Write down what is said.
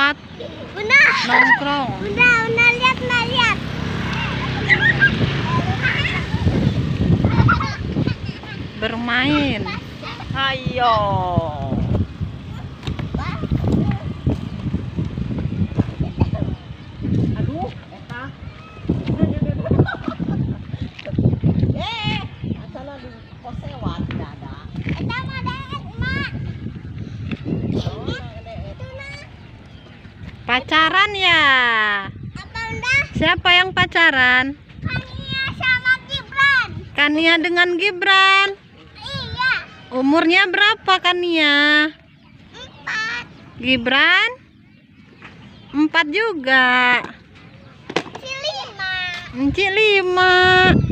tempat Bunda. nongkrong. Bunda lihat, lihat. Bermain. Ayo. Aduh, eta. Asana di posewat ada. Eta mah daet, Mak. Pacaran ya? Apa Bunda? Siapa yang pacaran? Kania sama Gibran. Kania dengan Gibran. Iya. Umurnya berapa Kania? 4. Gibran? 4 juga. Si 5. Enci 5.